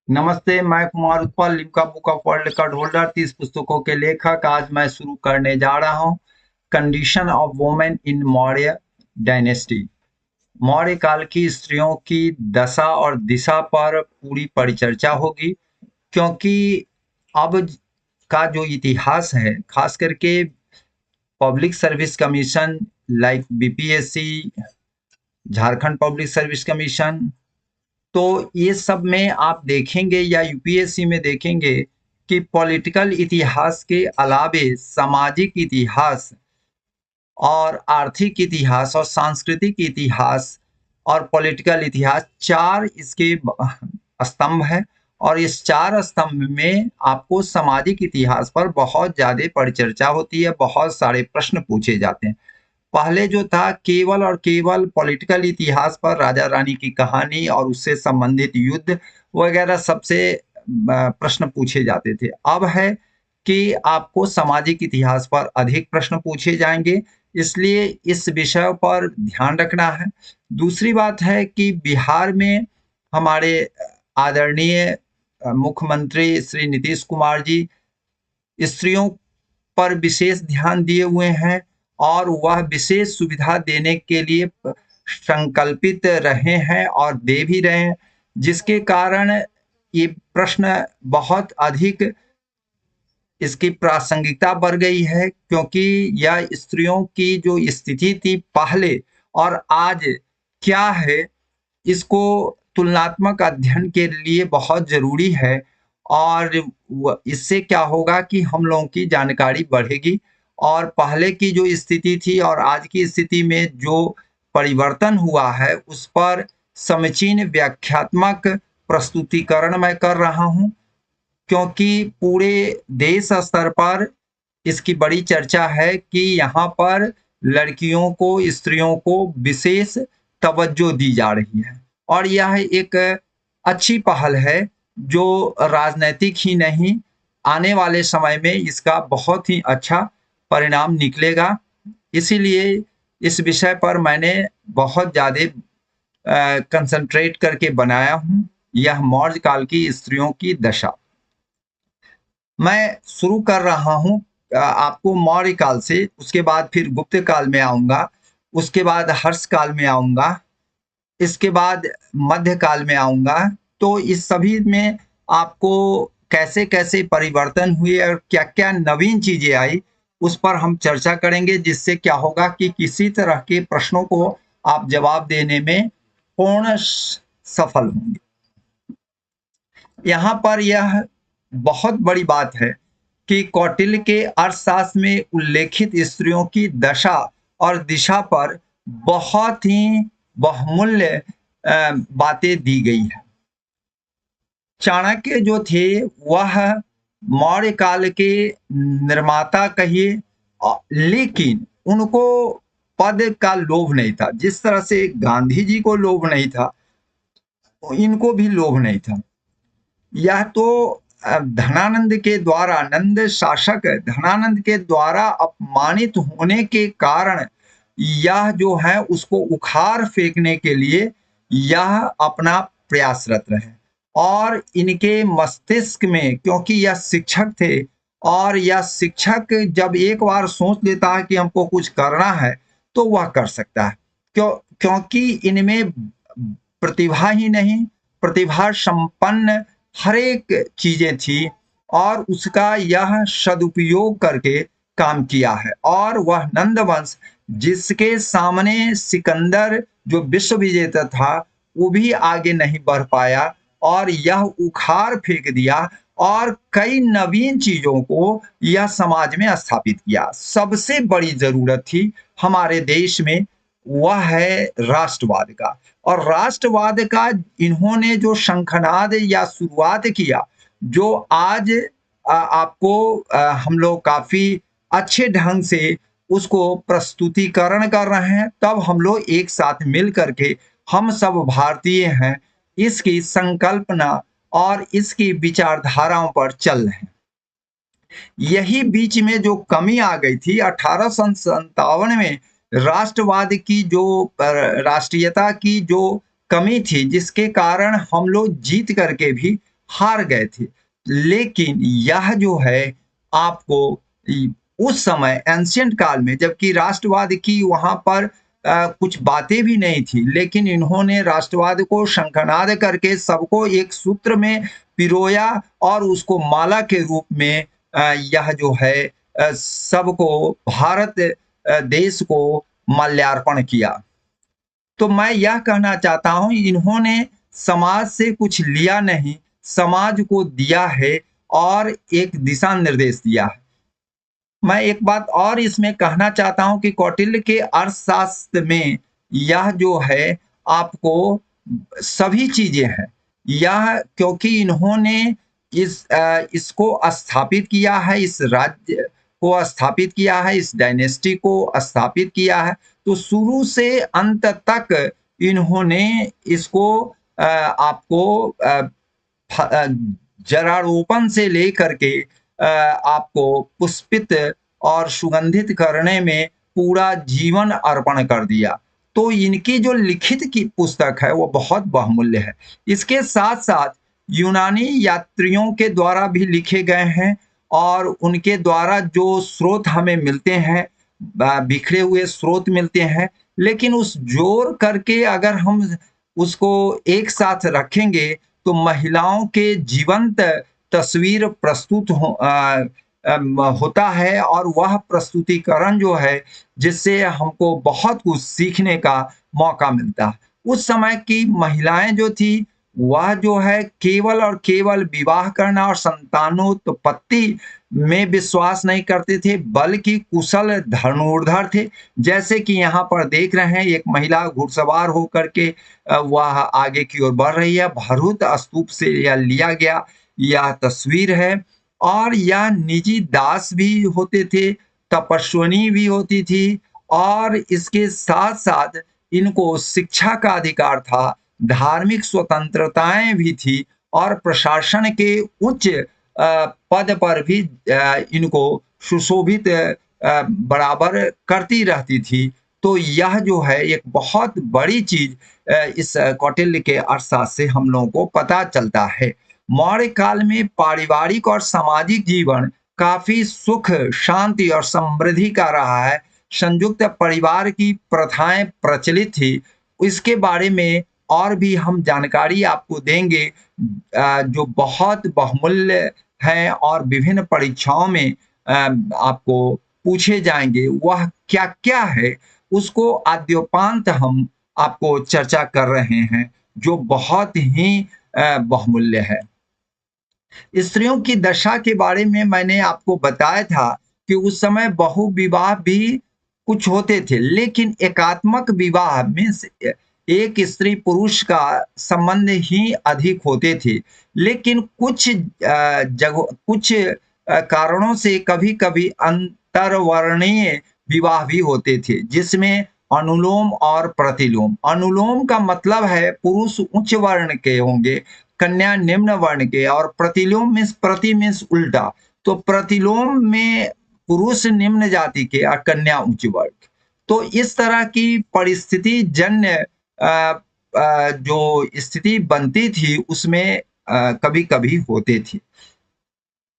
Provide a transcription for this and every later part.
नमस्ते, मैं Kumar Utpal, Limca book of world record holder, 30 पुस्तकों के लेखक। आज मैं शुरू करने जा रहा हूँ condition of women in Maurya dynasty. Maurya काल की स्त्रियों की दशा और दिशा पर पूरी परिचर्चा होगी, क्योंकि अब का जो इतिहास है, खास करके public service commission like BPSC, Jharkhand public service commission, तो ये सब में आप देखेंगे या यूपीएससी में देखेंगे कि पॉलिटिकल इतिहास के अलावे सामाजिक इतिहास और आर्थिक इतिहास और सांस्कृतिक इतिहास और पॉलिटिकल इतिहास, चार इसके स्तंभ है। और इस चार स्तंभ में आपको सामाजिक इतिहास पर बहुत ज़्यादा परिचर्चा होती है, बहुत सारे प्रश्न पूछे जाते हैं। पहले जो था केवल और केवल पॉलिटिकल इतिहास पर, राजा रानी की कहानी और उससे संबंधित युद्ध वगैरह सबसे प्रश्न पूछे जाते थे। अब है कि आपको सामाजिक इतिहास पर अधिक प्रश्न पूछे जाएंगे, इसलिए इस विषय पर ध्यान रखना है। दूसरी बात है कि बिहार में हमारे आदरणीय मुख्यमंत्री श्री नीतीश कुमार जी स्त्रियों पर विशेष ध्यान दिए हुए हैं और वह विशेष सुविधा देने के लिए संकल्पित रहे हैं और दे भी रहे हैं, जिसके कारण ये प्रश्न बहुत अधिक इसकी प्रासंगिकता बढ़ गई है, क्योंकि यह स्त्रियों की जो स्थिति थी पहले और आज क्या है, इसको तुलनात्मक अध्ययन के लिए बहुत ज़रूरी है। और इससे क्या होगा कि हम लोगों की जानकारी बढ़ेगी और पहले की जो स्थिति थी और आज की स्थिति में जो परिवर्तन हुआ है उस पर समीचीन व्याख्यात्मक प्रस्तुतिकरण मैं कर रहा हूँ, क्योंकि पूरे देश स्तर पर इसकी बड़ी चर्चा है कि यहाँ पर लड़कियों को, स्त्रियों को विशेष तवज्जो दी जा रही है। और यह एक अच्छी पहल है जो राजनैतिक ही नहीं, आने वाले समय में इसका बहुत ही अच्छा परिणाम निकलेगा। इसीलिए इस विषय पर मैंने बहुत ज़्यादा कंसंट्रेट करके बनाया हूँ, यह मौर्य काल की स्त्रियों की दशा। मैं शुरू कर रहा हूँ आपको मौर्य काल से, उसके बाद फिर गुप्त काल में आऊँगा, उसके बाद हर्ष काल में आऊँगा, इसके बाद मध्य काल में आऊँगा। तो इस सभी में आपको कैसे-कैसे परिवर्तन हुए और क्या-क्या नवीन चीज़ें आई, उस पर हम चर्चा करेंगे, जिससे क्या होगा कि किसी तरह के प्रश्नों को आप जवाब देने में पूर्ण सफल होंगे। यहाँ पर यह बहुत बड़ी बात है कि कौटिल्य के अर्थशास्त्र में उल्लेखित स्त्रियों की दशा और दिशा पर बहुत ही बहुमूल्य बातें दी गई है। चाणक्य जो थे वह मौर्य काल के निर्माता कहिए, लेकिन उनको पद का लोभ नहीं था। जिस तरह से गांधी जी को लोभ नहीं था, इनको भी लोभ नहीं था। यह तो धनानंद के द्वारा, नंद शासक धनानंद के द्वारा अपमानित होने के कारण यह जो है उसको उखाड़ फेंकने के लिए यह अपना प्रयासरत रहे। और इनके मस्तिष्क में, क्योंकि यह शिक्षक थे और यह शिक्षक जब एक बार सोच लेता है कि हमको कुछ करना है तो वह कर सकता है, क्योंकि इनमें प्रतिभा ही नहीं, प्रतिभा संपन्न हर एक चीजें थी और उसका यह सदुपयोग करके काम किया है। और वह नंदवंश, जिसके सामने सिकंदर जो विश्व विजेता था वो भी आगे नहीं बढ़ पाया और यह उखाड़ फेंक दिया और कई नवीन चीजों को यह समाज में स्थापित किया। सबसे बड़ी जरूरत थी हमारे देश में, वह है राष्ट्रवाद का। और राष्ट्रवाद का इन्होंने जो शंखनाद या शुरुआत किया, जो आज आपको हम लोग काफी अच्छे ढंग से उसको प्रस्तुतिकरण कर रहे हैं, तब हम लोग एक साथ मिल करके, हम सब भारतीय हैं, इसकी संकल्पना और इसकी विचारधाराओं पर चल रहे हैं। यही बीच में जो कमी आ गई थी 1857 में, राष्ट्रवाद की जो राष्ट्रीयता की जो कमी थी, जिसके कारण हम लोग जीत करके भी हार गए थे। लेकिन यह जो है आपको उस समय एंशियंट काल में, जबकि राष्ट्रवाद की वहां पर कुछ बातें भी नहीं थी, लेकिन इन्होंने राष्ट्रवाद को शंखनाद करके सबको एक सूत्र में पिरोया और उसको माला के रूप में यह जो है सबको भारत देश को माल्यार्पण किया। तो मैं यह कहना चाहता हूं, इन्होंने समाज से कुछ लिया नहीं, समाज को दिया है और एक दिशा निर्देश दिया है। मैं एक बात और इसमें कहना चाहता हूं कि कौटिल्य के अर्थशास्त्र में यह जो है आपको सभी चीजें हैं। यह क्योंकि इन्होंने इसको स्थापित किया है, इस राज्य को स्थापित किया है, इस डायनेस्टी को स्थापित किया है, तो शुरू से अंत तक इन्होंने इसको आपको जरारोपण से लेकर के आपको पुष्पित और सुगंधित करने में पूरा जीवन अर्पण कर दिया। तो इनकी जो लिखित की पुस्तक है वो बहुत बहुमूल्य है। इसके साथ साथ यूनानी यात्रियों के द्वारा भी लिखे गए हैं और उनके द्वारा जो स्रोत हमें मिलते हैं, बिखरे हुए स्रोत मिलते हैं, लेकिन उस जोड़ करके अगर हम उसको एक साथ रखेंगे तो महिलाओं के जीवंत तस्वीर प्रस्तुत होता है और वह प्रस्तुतिकरण जो है जिससे हमको बहुत कुछ सीखने का मौका मिलता है। उस समय की महिलाएं जो थी वह जो है केवल और केवल विवाह करना और संतानोत्पत्ति में विश्वास नहीं करते थे, बल्कि कुशल धनुर्धर थे। जैसे कि यहाँ पर देख रहे हैं, एक महिला घुड़सवार होकर के वह आगे की ओर बढ़ रही है। भरूच स्तूप से यह लिया गया यह तस्वीर है। और यह निजी दास भी होते थे, तपस्विनी भी होती थी, और इसके साथ साथ इनको शिक्षा का अधिकार था, धार्मिक स्वतंत्रताएं भी थी और प्रशासन के उच्च पद पर भी इनको सुशोभित बराबर करती रहती थी। तो यह जो है एक बहुत बड़ी चीज इस कौटिल्य के अर्थशास्त्र से हम लोगों को पता चलता है। मौर्य काल में पारिवारिक और सामाजिक जीवन काफी सुख, शांति और समृद्धि का रहा है। संयुक्त परिवार की प्रथाएं प्रचलित थी। इसके बारे में और भी हम जानकारी आपको देंगे जो बहुत बहुमूल्य है और विभिन्न परीक्षाओं में आपको पूछे जाएंगे। वह क्या क्या है उसको आद्योपांत हम आपको चर्चा कर रहे हैं, जो बहुत ही बहुमूल्य है। स्त्रियों की दशा के बारे में मैंने आपको बताया था कि उस समय बहु विवाह भी कुछ होते थे, लेकिन एकात्मक विवाह में एक स्त्री पुरुष का संबंध ही अधिक होते थे। लेकिन कुछ कुछ कारणों से कभी कभी अंतरवर्णीय विवाह भी होते थे, जिसमें अनुलोम और प्रतिलोम। अनुलोम का मतलब है पुरुष उच्च वर्ण के होंगे, कन्या निम्न वर्ण के, और प्रतिलोम मीन्स प्रति मीन्स उल्टा। तो प्रतिलोम में पुरुष निम्न जाति के और कन्या उच्च वर्ग। तो इस तरह की परिस्थिति जन्य जो स्थिति बनती थी उसमें कभी कभी होते थी।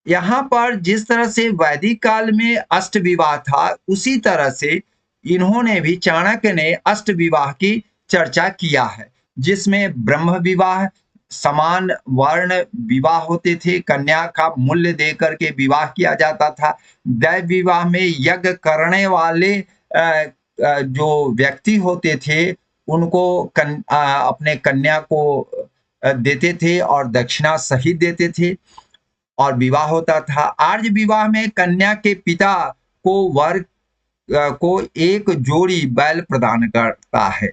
यहाँ पर जिस तरह से वैदिक काल में अष्ट विवाह था, उसी तरह से इन्होंने भी, चाणक्य ने अष्ट विवाह की चर्चा किया है, जिसमें ब्रह्म विवाह, समान वर्ण विवाह होते थे, कन्या का मूल्य देकर के विवाह किया जाता था। दैव विवाह में यज्ञ करने वाले जो व्यक्ति होते थे उनको अपने कन्या को देते थे और दक्षिणा सहित देते थे और विवाह होता था। आर्य विवाह में कन्या के पिता को वर को एक जोड़ी बैल प्रदान करता है।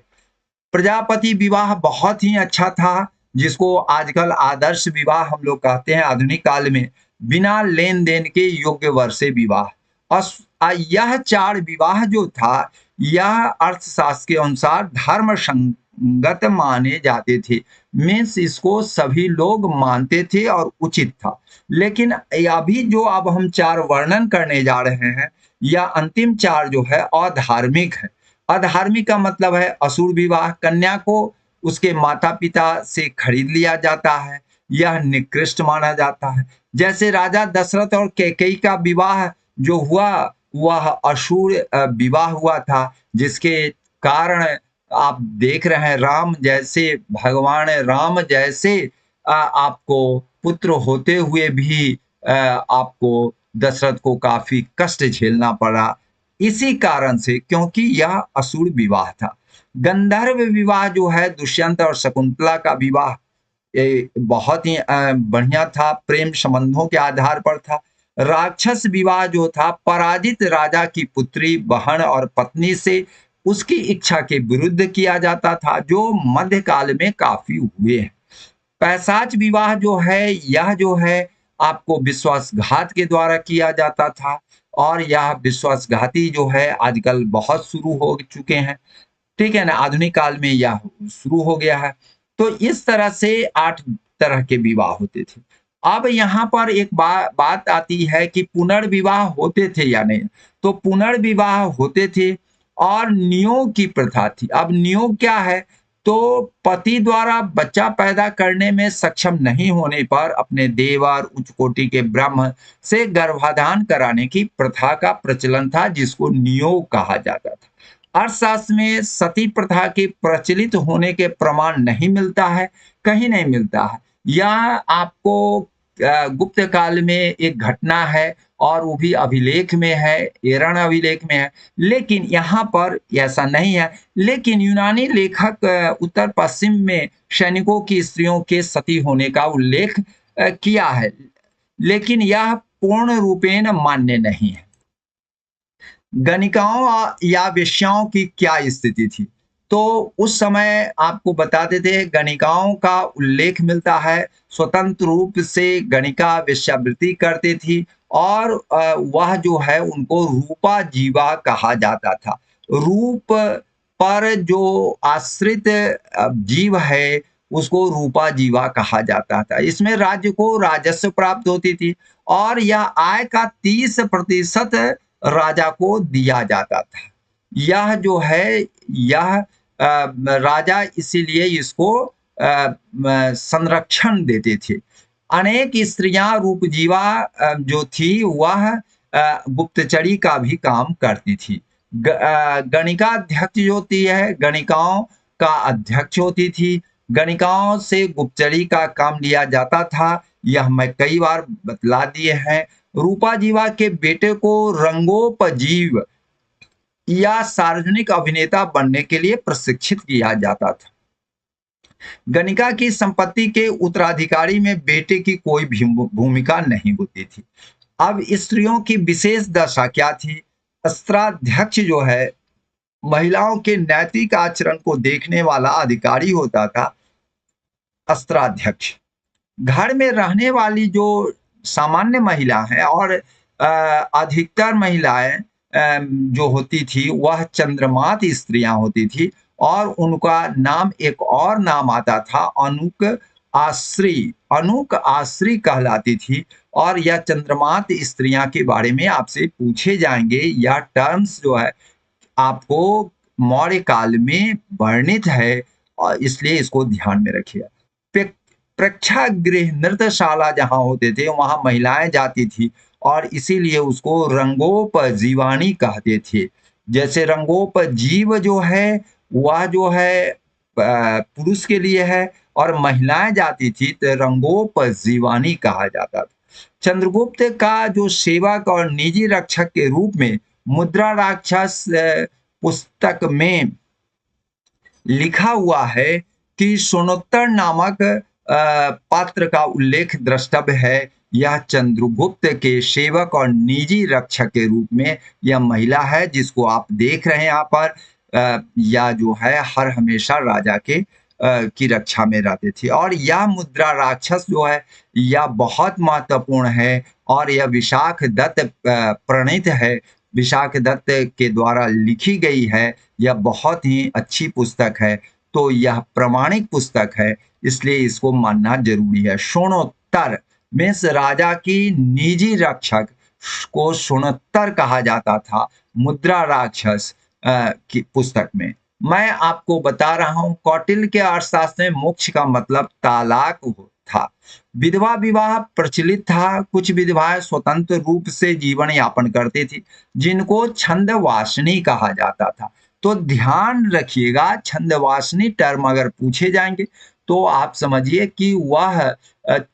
प्रजापति विवाह बहुत ही अच्छा था, जिसको आजकल आदर्श विवाह हम लोग कहते हैं आधुनिक काल में, बिना लेन देन के योग्य वर से विवाह। और यह चार विवाह जो था, यह अर्थशास्त्र के अनुसार धर्म संगत माने जाते थे। मीन्स इसको सभी लोग मानते थे और उचित था। लेकिन अभी जो अब हम चार वर्णन करने जा रहे हैं, यह अंतिम चार जो है अधार्मिक है। अधार्मिक का मतलब है असुर विवाह। कन्या को उसके माता पिता से खरीद लिया जाता है, यह निकृष्ट माना जाता है। जैसे राजा दशरथ और कैकेयी का विवाह जो हुआ वह असुर विवाह हुआ था, जिसके कारण आप देख रहे हैं राम जैसे भगवान राम जैसे आपको पुत्र होते हुए भी आपको दशरथ को काफी कष्ट झेलना पड़ा, इसी कारण से, क्योंकि यह असुर विवाह था। गंधर्व विवाह जो है दुष्यंत और शकुंतला का विवाह, ये बहुत ही बढ़िया था, प्रेम संबंधों के आधार पर था। राक्षस विवाह जो था पराजित राजा की पुत्री, बहन और पत्नी से उसकी इच्छा के विरुद्ध किया जाता था, जो मध्यकाल में काफी हुए हैं। पैशाच विवाह जो है यह जो है आपको विश्वासघात के द्वारा किया जाता था, और यह विश्वासघाती जो है आजकल बहुत शुरू हो चुके हैं, ठीक है ना, आधुनिक काल में यह शुरू हो गया है। तो इस तरह से 8 तरह के विवाह होते थे। अब यहाँ पर एक बात आती है कि पुनर्विवाह होते थे या नहीं। तो पुनर्विवाह होते थे और नियोग की प्रथा थी। अब नियोग क्या है? तो पति द्वारा बच्चा पैदा करने में सक्षम नहीं होने पर अपने देवर, उच्च कोटि के ब्राह्मण से गर्भाधान कराने की प्रथा का प्रचलन था, जिसको नियोग कहा जाता था। अर्थशास्त्र में सती प्रथा के प्रचलित होने के प्रमाण नहीं मिलता है, कहीं नहीं मिलता है। यह आपको गुप्त काल में एक घटना है, और वो भी अभिलेख में है, एरण अभिलेख में है, लेकिन यहाँ पर ऐसा नहीं है। लेकिन यूनानी लेखक उत्तर पश्चिम में सैनिकों की स्त्रियों के सती होने का उल्लेख किया है, लेकिन यह पूर्ण रूपेण मान्य नहीं है। गणिकाओं या वेश्याओं की क्या स्थिति थी? तो उस समय आपको बताते थे गणिकाओं का उल्लेख मिलता है, स्वतंत्र रूप से गणिका वेश्यावृत्ति करती थी, और वह जो है उनको रूपा जीवा कहा जाता था। रूप पर जो आश्रित जीव है उसको रूपा जीवा कहा जाता था। इसमें राज्य को राजस्व प्राप्त होती थी, और यह आय का 30% राजा को दिया जाता था। यह जो है यह राजा इसीलिए इसको संरक्षण देते थे। अनेक स्त्रियां रूपजीवा जो थी वह गुप्तचरी का भी काम करती थी। गणिका अध्यक्ष जो होती है, गणिकाओं का अध्यक्ष होती थी। गणिकाओं से गुप्तचरी का काम लिया जाता था, यह मैं कई बार बतला दिए हैं। रूपा जीवा के बेटे को रंगोपजीव या सार्वजनिक अभिनेता बनने के लिए प्रशिक्षित किया जाता था। गणिका की संपत्ति के उत्तराधिकारी में बेटे की कोई भी भूमिका नहीं होती थी। अब स्त्रियों की विशेष दशा क्या थी? अस्त्राध्यक्ष जो है महिलाओं के नैतिक आचरण को देखने वाला अधिकारी होता था। अस्त्राध्यक्ष घर में रहने वाली जो सामान्य महिला है और अधिकतर महिलाएं जो होती थी वह चंद्रमात स्त्रियां होती थी, और उनका नाम एक और नाम आता था अनुक आश्री। अनुक आश्री कहलाती थी, और यह चंद्रमात स्त्रियां के बारे में आपसे पूछे जाएंगे। यह टर्म्स जो है आपको मौर्य काल में वर्णित है, और इसलिए इसको ध्यान में रखिएगा। प्रेक्षागृह नृत्यशाला जहां होते थे वहां महिलाएं जाती थी, और इसीलिए उसको रंगोपजीवानी कहते थे। जैसे रंगोपजीव जो है वह जो है पुरुष के लिए है, और महिलाएं जाती थी तो रंगोपजीवानी कहा जाता था। चंद्रगुप्त का जो सेवक और निजी रक्षक के रूप में मुद्रा राक्षस पुस्तक में लिखा हुआ है कि सोनोत्तर नामक पात्र का उल्लेख द्रष्टव्य है। यह चंद्रगुप्त के सेवक और निजी रक्षक के रूप में यह महिला है, जिसको आप देख रहे हैं यहाँ पर। यह जो है हर हमेशा राजा के की रक्षा में रहती थी, और यह मुद्रा राक्षस जो है यह बहुत महत्वपूर्ण है, और यह विशाख दत्त प्रणीत है, विशाख दत्त के द्वारा लिखी गई है। यह बहुत ही अच्छी पुस्तक है, तो यह प्रमाणिक पुस्तक है, इसलिए इसको मानना जरूरी है। सोनोत्तर में राजा की निजी रक्षक को सोनोत्तर कहा जाता था मुद्रा राक्षस की पुस्तक में। मैं आपको बता रहा हूं कौटिल्य के अर्थशास्त्र में मोक्ष का मतलब तालाक था। विधवा विवाह प्रचलित था। कुछ विधवाएं स्वतंत्र रूप से जीवन यापन करती थी, जिनको छंदवासिनी कहा जाता था। तो ध्यान रखिएगा, छंदवासिनी टर्म अगर पूछे जाएंगे तो आप समझिए कि वह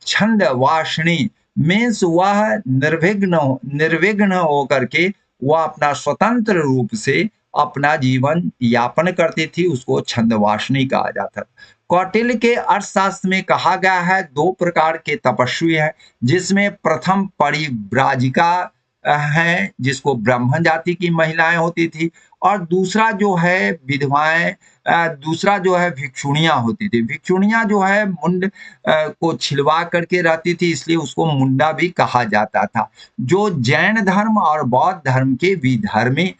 छंदवासिनी मीन्स वह निर्विघ्न होकर के वह अपना स्वतंत्र रूप से अपना जीवन यापन करती थी, उसको छंदवासिनी कहा जाता था। कौटिल्य के अर्थशास्त्र में कहा गया है 2 प्रकार के तपस्वी हैं, जिसमें प्रथम परिव्राजिका हैं, जिसको ब्राह्मण जाति की महिलाएं होती थी, और दूसरा जो है विधवाएं, दूसरा जो है भिक्षुणियां होती थी। भिक्षुणियां जो है मुंड को छिलवा करके रहती थी, इसलिए उसको मुंडा भी कहा जाता था। जो जैन धर्म और बौद्ध धर्म के विधर्मी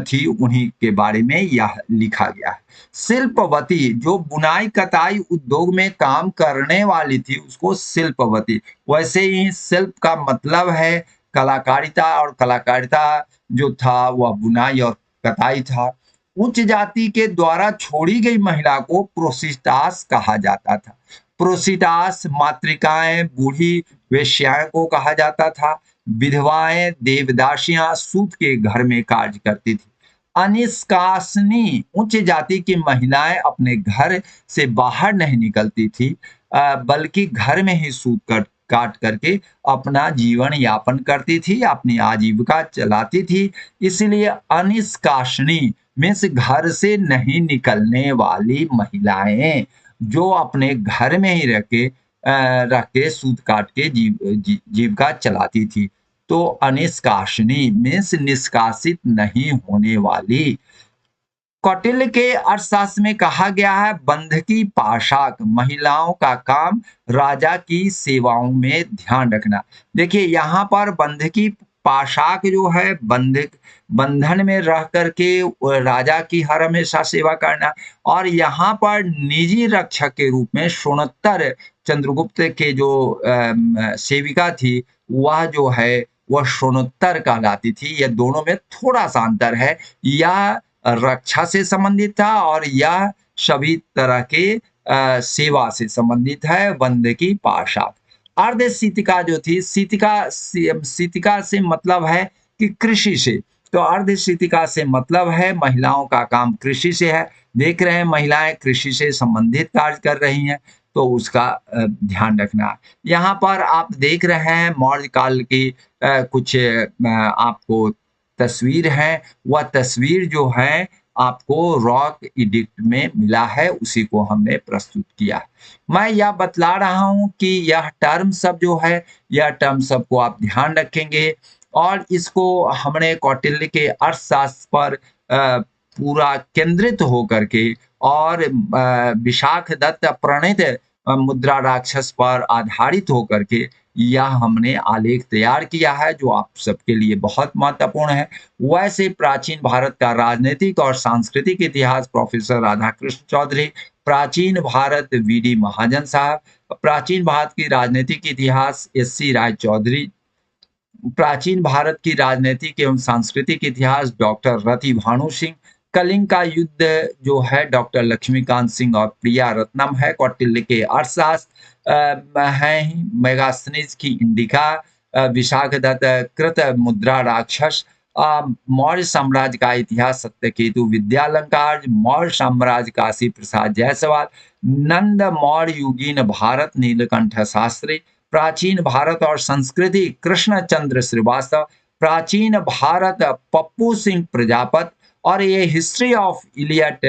थी, उन्हीं के बारे में यह लिखा गया है। शिल्पवती जो बुनाई कताई उद्योग में काम करने वाली थी, उसको शिल्पवती। वैसे ही शिल्प का मतलब है कलाकारिता, और कलाकारिता जो था वह बुनाई और कताई था। उच्च जाति के द्वारा छोड़ी गई महिला को प्रोसिटास कहा जाता था। प्रोसिटास मातृकाएं, बूढ़ी वेश्याएं को कहा जाता था। विधवाएं, देवदासियां सूत के घर में कार्य करती थी। अनिष्कासनी उच्च जाति की महिलाएं अपने घर से बाहर नहीं निकलती थी, बल्कि घर में ही सूत काट करके अपना जीवन यापन करती थी, अपनी आजीविका चलाती थी। इसलिए अनिष्कासनी मीन्स घर से नहीं निकलने वाली महिलाएं, जो अपने घर में ही रह के सूत काट के जीविका चलाती थी। तो अनिष्कासनी मीन्स निष्कासित नहीं होने वाली। कौटिल्य के अर्थशास्त्र में कहा गया है बंधकी पाशाक, महिलाओं का काम राजा की सेवाओं में ध्यान रखना। देखिए यहाँ पर बंधकी पाशाक जो है बंधन में रह करके राजा की हर हमेशा सेवा करना, और यहाँ पर निजी रक्षक के रूप में सोनोत्तर चंद्रगुप्त के जो सेविका थी, वह जो है वह सोनोत्तर कहलाती थी। यह दोनों में थोड़ा सा अंतर है। यह रक्षा से संबंधित था और यह सभी तरह के सेवा से संबंधित है। बंधकी पाशाक। अर्ध शीतिका जो थी, शीतिका से मतलब है कि कृषि से, तो अर्ध शीतिका से मतलब है महिलाओं का काम कृषि से है। देख रहे हैं महिलाएं कृषि से संबंधित कार्य कर रही हैं, तो उसका ध्यान रखना। यहाँ पर आप देख रहे हैं मौर्य काल की कुछ आपको तस्वीर है। वह तस्वीर जो है आपको रॉक एडिक्ट में मिला है, उसी को हमने प्रस्तुत किया। मैं यह बतला रहा हूं कि यह टर्म सब जो है, यह टर्म सब को आप ध्यान रखेंगे, और इसको हमने कौटिल्य के अर्थशास्त्र पर पूरा केंद्रित होकर के और विशाख दत्त प्रणीत मुद्रा राक्षस पर आधारित होकर के यह हमने आलेख तैयार किया है, जो आप सबके लिए बहुत महत्वपूर्ण है। वैसे प्राचीन भारत का राजनीतिक और सांस्कृतिक इतिहास प्रोफेसर राधाकृष्ण चौधरी, प्राचीन भारत वीडी महाजन साहब, प्राचीन भारत की राजनीतिक इतिहास एससी राय चौधरी, प्राचीन भारत की राजनीतिक एवं सांस्कृतिक इतिहास डॉक्टर रति भानु सिंह, कलिंग का युद्ध जो है डॉक्टर लक्ष्मीकांत सिंह और प्रिया रत्नम है। कौटिल्य के अर्थशास्त्र है मेगास्थनीज की इंडिका, विशाख दत्त कृत मुद्रा राक्षस, मौर्य साम्राज्य का इतिहास सत्यकेतु विद्यालंकार, मौर्य साम्राज्य काशी प्रसाद जायसवाल, नंद मौर्य युगीन भारत नीलकंठ शास्त्री, प्राचीन भारत और संस्कृति कृष्णचंद्र श्रीवास्तव, प्राचीन भारत पप्पू सिंह प्रजापत, और ये हिस्ट्री ऑफ इलियट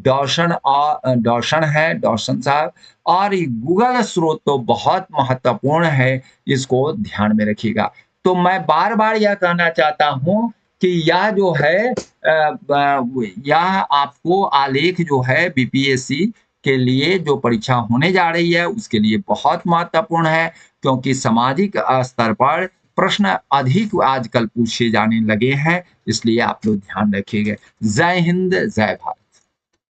डॉशन है, डॉशन साहब। और गूगल स्रोत तो बहुत महत्वपूर्ण है, इसको ध्यान में रखिएगा। तो मैं बार बार यह कहना चाहता हूं कि यह जो है यह आपको आलेख जो है बीपीएससी के लिए जो परीक्षा होने जा रही है उसके लिए बहुत महत्वपूर्ण है, क्योंकि सामाजिक स्तर पर प्रश्न अधिक आजकल पूछे जाने लगे हैं, इसलिए आप लोग ध्यान रखिएगा। जय हिंद, जय भारत।